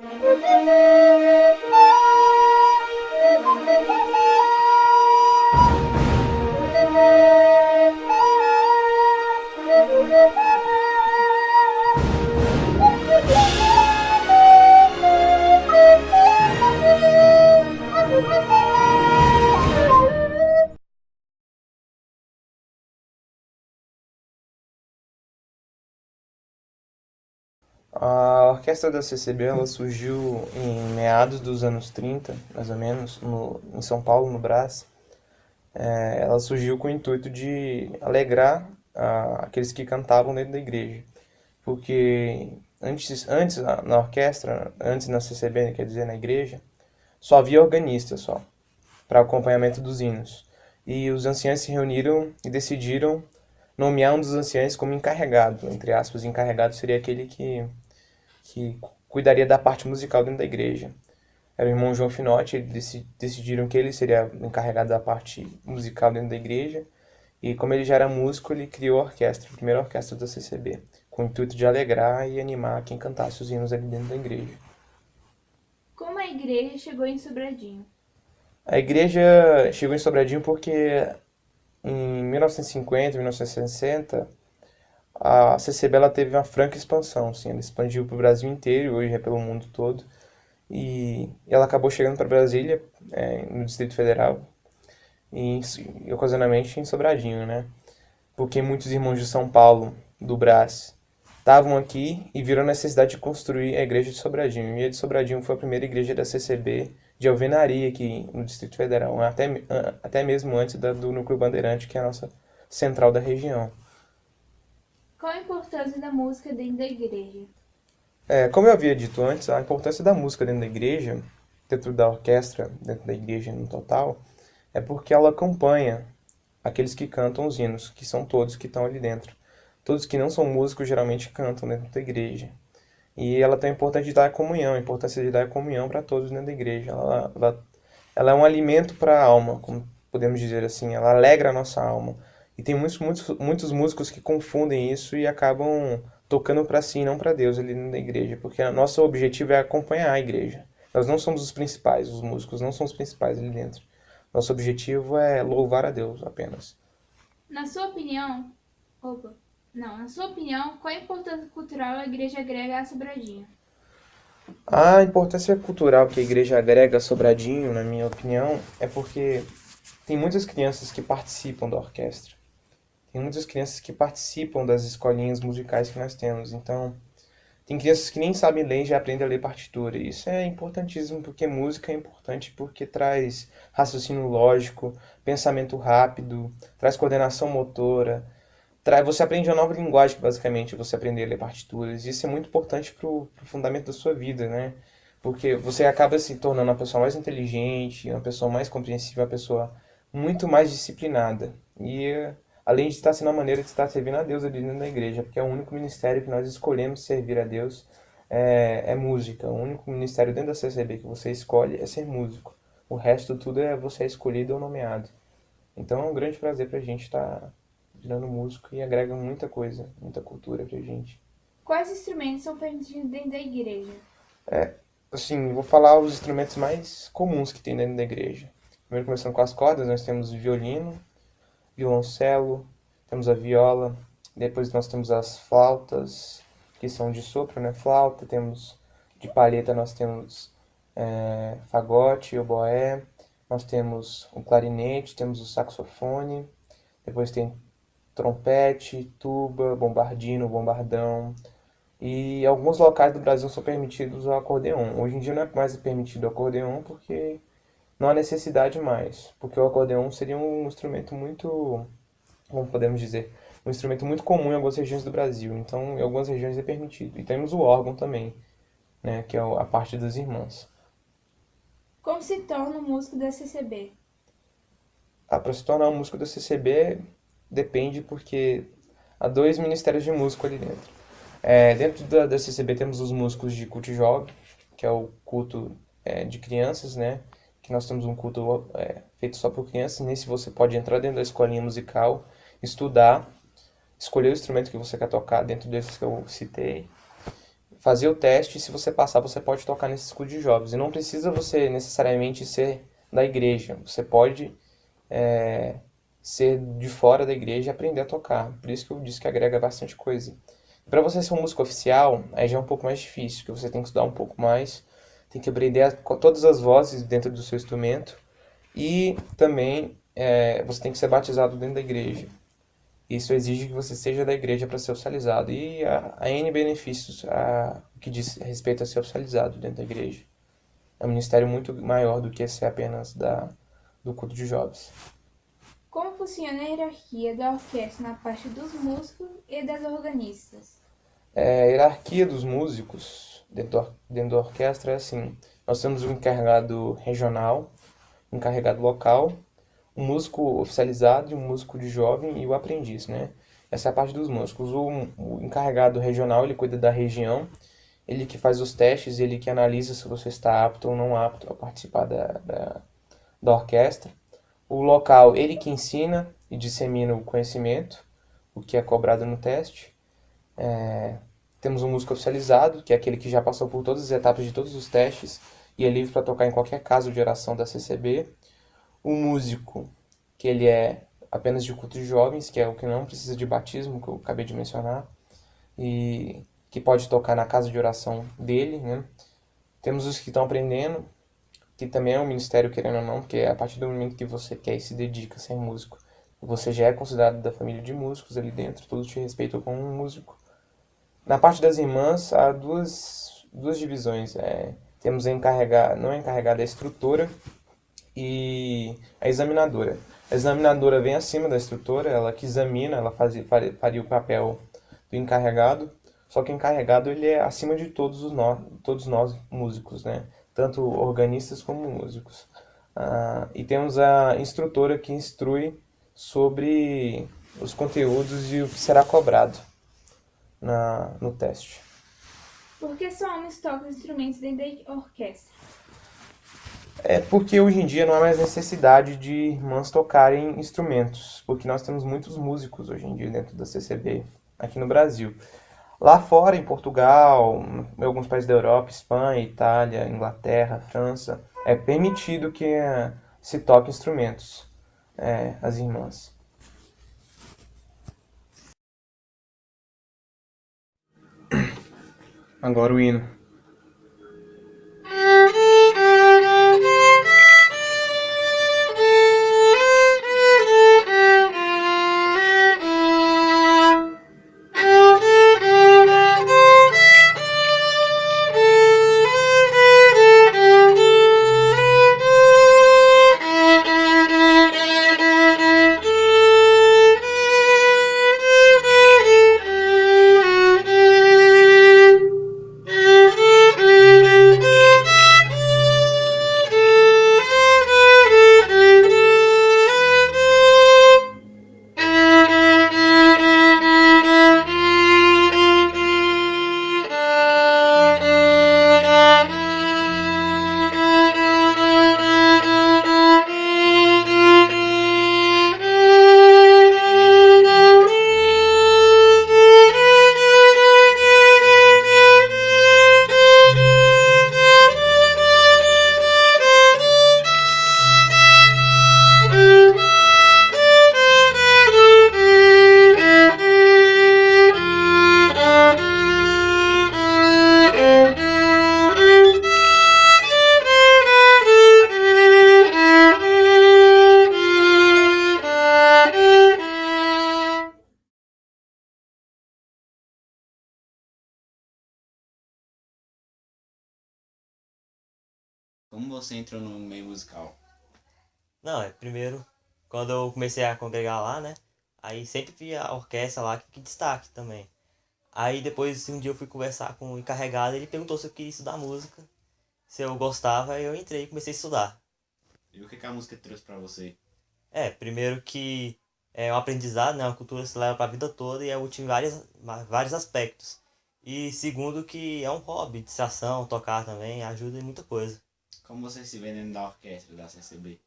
A orquestra da CCB ela surgiu em meados dos anos 30, mais ou menos, em São Paulo, no Brás. Ela surgiu com o intuito de alegrar aqueles que cantavam dentro da igreja. Porque antes na orquestra, antes na CCB, quer dizer, na igreja, só havia organista só, para acompanhamento dos hinos. E os anciãos se reuniram e decidiram nomear um dos anciãos como encarregado, entre aspas. Encarregado seria aquele que cuidaria da parte musical dentro da igreja. Era o irmão João Finotti, eles decidiram que ele seria o encarregado da parte musical dentro da igreja. E como ele já era músico, ele criou a orquestra, a primeira orquestra da CCB, com o intuito de alegrar e animar quem cantasse os hinos ali dentro da igreja. Como a igreja chegou em Sobradinho? A igreja chegou em Sobradinho porque em 1950, 1960, a CCB ela teve uma franca expansão, assim, ela expandiu para o Brasil inteiro, hoje é pelo mundo todo. E ela acabou chegando para Brasília, no Distrito Federal, e ocasionalmente em Sobradinho, né? Porque muitos irmãos de São Paulo, do Brás, estavam aqui e viram a necessidade de construir a igreja de Sobradinho. E a de Sobradinho foi a primeira igreja da CCB de alvenaria aqui no Distrito Federal, até mesmo antes do Núcleo Bandeirante, que é a nossa central da região. Qual a importância da música dentro da igreja? Como eu havia dito antes, a importância da música dentro da igreja, dentro da orquestra, dentro da igreja no total, é porque ela acompanha aqueles que cantam os hinos, que são todos que estão ali dentro. Todos que não são músicos geralmente cantam dentro da igreja. E ela tem a importância de dar a comunhão, a importância de dar a comunhão para todos dentro da igreja. Ela é um alimento para a alma, como podemos dizer assim, ela alegra a nossa alma. E tem muitos músicos que confundem isso e acabam tocando para si e não para Deus ali dentro da igreja, porque o nosso objetivo é acompanhar a igreja. Nós não somos os principais, os músicos não são os principais ali dentro. Nosso objetivo é louvar a Deus apenas. Na sua opinião, opa, não, na sua opinião, qual a importância cultural a igreja agrega a Sobradinho? A importância cultural que a igreja agrega a Sobradinho, na minha opinião, é porque tem muitas crianças que participam da orquestra. Tem muitas crianças que participam das escolinhas musicais que nós temos. Então, tem crianças que nem sabem ler e já aprendem a ler partitura. Isso é importantíssimo porque música é importante porque traz raciocínio lógico, pensamento rápido, traz coordenação motora, você aprende uma nova linguagem, basicamente, você aprender a ler partituras. Isso é muito importante pro fundamento da sua vida, né? Porque você acaba se tornando uma pessoa mais inteligente, uma pessoa mais compreensiva, uma pessoa muito mais disciplinada. E além de estar sendo uma maneira de estar servindo a Deus ali dentro da igreja, porque é o único ministério que nós escolhemos servir a Deus é música. O único ministério dentro da CCB que você escolhe é ser músico. O resto tudo é você é escolhido ou nomeado. Então é um grande prazer pra gente estar virando músico e agrega muita coisa, muita cultura pra gente. Quais instrumentos são permitidos dentro da igreja? Assim, vou falar os instrumentos mais comuns que tem dentro da igreja. Primeiro começando com as cordas, nós temos o violino, violoncelo, temos a viola, depois nós temos as flautas, que são de sopro, né? Flauta, temos de palheta nós temos fagote, oboé, nós temos o clarinete, temos o saxofone, depois tem trompete, tuba, bombardino, bombardão. E alguns locais do Brasil são permitidos o acordeon. Hoje em dia não é mais permitido o acordeon porque não há necessidade mais. Porque o acordeon seria um instrumento muito, como podemos dizer, um instrumento muito comum em algumas regiões do Brasil. Então, em algumas regiões é permitido. E temos o órgão também, né, que é a parte das irmãs. Como se torna um músico da CCB? Para se tornar um músico da CCB depende porque há dois ministérios de músico ali dentro. Dentro da CCB temos os músicos de culto jovem, que é o culto de crianças, né? Que nós temos um culto feito só por crianças. Nesse você pode entrar dentro da escolinha musical, estudar, escolher o instrumento que você quer tocar dentro desses que eu citei, fazer o teste e se você passar, você pode tocar nesses cultos de jovens. E não precisa você necessariamente ser da igreja. Você pode ser de fora da igreja e aprender a tocar. Por isso que eu disse que agrega bastante coisa. Para você ser um músico oficial, aí já é um pouco mais difícil, porque você tem que estudar um pouco mais, tem que aprender todas as vozes dentro do seu instrumento e também você tem que ser batizado dentro da igreja. Isso exige que você seja da igreja para ser oficializado. E há N benefícios que diz respeito a ser oficializado dentro da igreja. É um ministério muito maior do que ser apenas do culto de jovens. Como funciona a hierarquia da orquestra na parte dos músicos e das organistas? A hierarquia dos músicos dentro da orquestra é assim: nós temos um encarregado regional, um encarregado local, um músico oficializado, um músico de jovem e o aprendiz, né? Essa é a parte dos músicos. O encarregado regional, ele cuida da região, ele que faz os testes, ele que analisa se você está apto ou não apto a participar da orquestra. O local, ele que ensina e dissemina o conhecimento, o que é cobrado no teste. Temos um músico oficializado, que é aquele que já passou por todas as etapas de todos os testes e é livre para tocar em qualquer caso de oração da CCB. O músico, que ele é apenas de culto de jovens, que é o que não precisa de batismo, que eu acabei de mencionar, e que pode tocar na casa de oração dele, né? Temos os que estão aprendendo, que também é um ministério, querendo ou não, porque a partir do momento que você quer e se dedica a ser músico, você já é considerado da família de músicos ali dentro, todos te respeitam como um músico. Na parte das irmãs, há duas divisões. Temos não a encarregada, a instrutora e a examinadora. A examinadora vem acima da instrutora, ela que examina, ela faria o papel do encarregado, só que o encarregado ele é acima de todos nós músicos, né? Tanto organistas como músicos. E temos a instrutora que instrui sobre os conteúdos e o que será cobrado no teste. Por que só homens tocam instrumentos dentro da orquestra? É porque hoje em dia não há mais necessidade de irmãs tocarem instrumentos, porque nós temos muitos músicos hoje em dia dentro da CCB, aqui no Brasil. Lá fora, em Portugal, em alguns países da Europa, Espanha, Itália, Inglaterra, França, é permitido que se toque instrumentos, as irmãs. Agora o hino. Como você entrou no meio musical? Não, primeiro, quando eu comecei a congregar lá, né? Aí sempre via a orquestra lá que destaque também. Aí depois, um dia eu fui conversar com o encarregado, ele perguntou se eu queria estudar música, se eu gostava, aí eu entrei e comecei a estudar. E o que a música trouxe pra você? Primeiro que é um aprendizado, né? Uma cultura que se leva pra vida toda e é útil em vários aspectos. E segundo que é um hobby, distração, tocar também, ajuda em muita coisa. Como você se vê dentro da orquestra da CCB?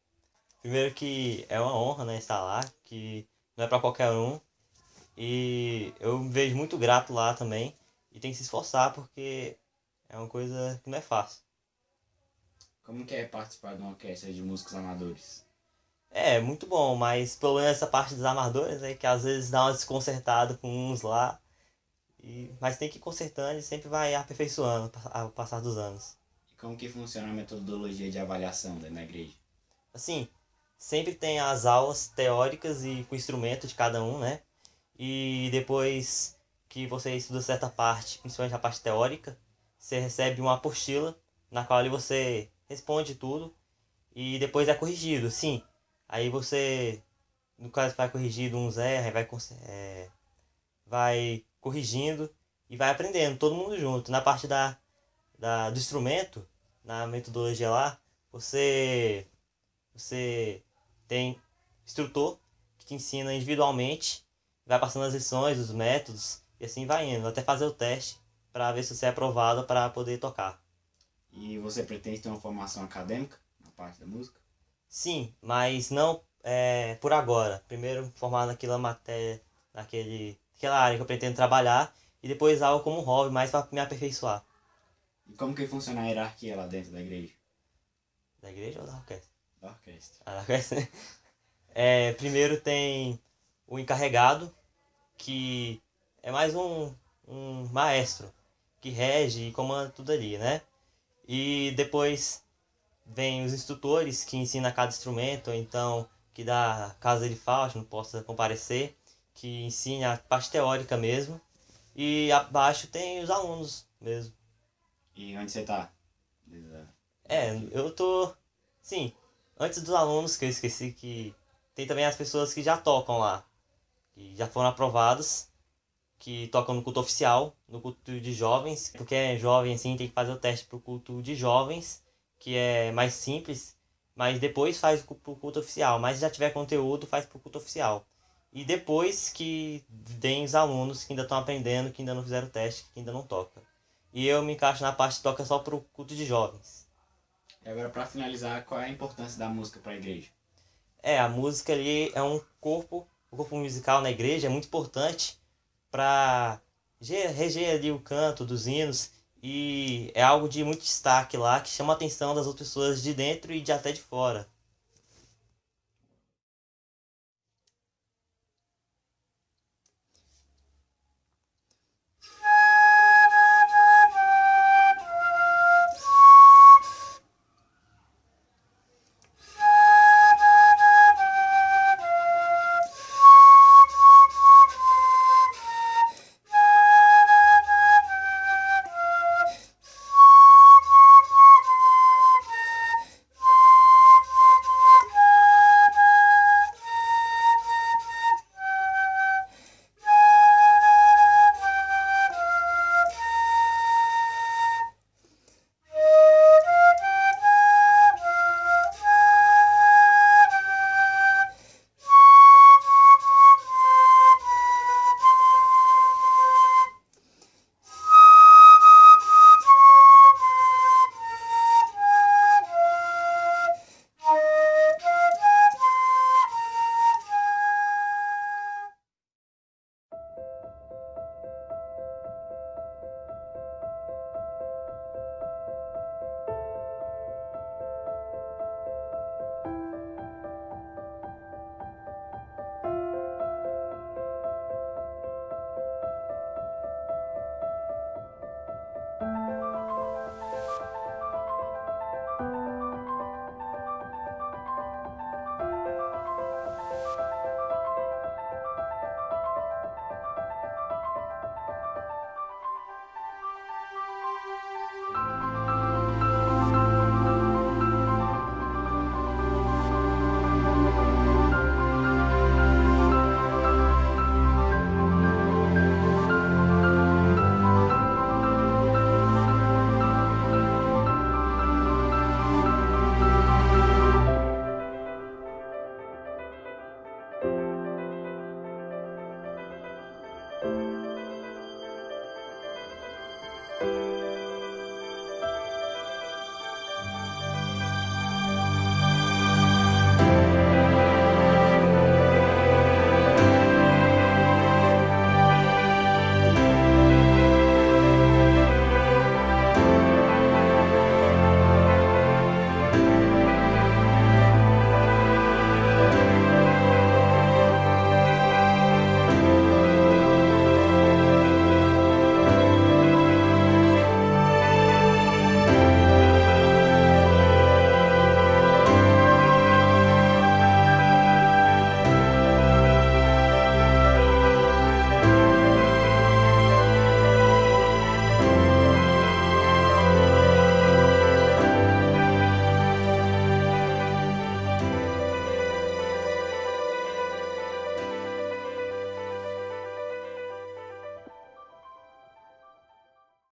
Primeiro que é uma honra, né, estar lá, que não é pra qualquer um. E eu me vejo muito grato lá também, e tem que se esforçar porque é uma coisa que não é fácil. Como que é participar de uma orquestra de músicos amadores? É, muito bom, mas pelo menos essa parte dos amadores é que às vezes dá uma desconcertada com uns lá, mas tem que ir consertando e sempre vai aperfeiçoando ao passar dos anos. E como que funciona a metodologia de avaliação dentro da igreja? Assim, sempre tem as aulas teóricas e com o instrumento de cada um, né? E depois que você estuda certa parte, principalmente a parte teórica, você recebe uma apostila na qual ali você responde tudo e depois é corrigido, sim. Aí você, no caso, vai corrigido uns erra, aí vai corrigindo e vai aprendendo, todo mundo junto. Na parte do instrumento, na metodologia lá, você tem instrutor que te ensina individualmente, vai passando as lições, os métodos, e assim vai indo, até fazer o teste para ver se você é aprovado para poder tocar. E você pretende ter uma formação acadêmica na parte da música? Sim, mas não por agora. Primeiro formar naquela matéria, naquela área que eu pretendo trabalhar, e depois algo como hobby, mais para me aperfeiçoar. E como que funciona a hierarquia lá dentro da igreja? Da igreja ou da orquestra? Da orquestra. Ah, da orquestra. Primeiro tem o encarregado, que é mais um maestro, que rege e comanda tudo ali, né? E depois vem os instrutores, que ensinam cada instrumento, ou então que dá, caso ele falte, não possa comparecer, que ensina a parte teórica mesmo. E abaixo tem os alunos mesmo. E onde você tá? Eu tô... Sim, antes dos alunos, que eu esqueci que tem também as pessoas que já tocam lá, que já foram aprovados, que tocam no culto oficial, no culto de jovens, porque é jovem assim, tem que fazer o teste pro culto de jovens, que é mais simples, mas depois faz pro culto oficial, mas se já tiver conteúdo, faz pro culto oficial. E depois que tem os alunos que ainda estão aprendendo, que ainda não fizeram o teste, que ainda não tocam. E eu me encaixo na parte que toca só pro culto de jovens. E agora, para finalizar, qual é a importância da música para a igreja? A música ali é o corpo musical na igreja é muito importante para reger ali o canto dos hinos e é algo de muito destaque lá que chama a atenção das outras pessoas de dentro e de até de fora.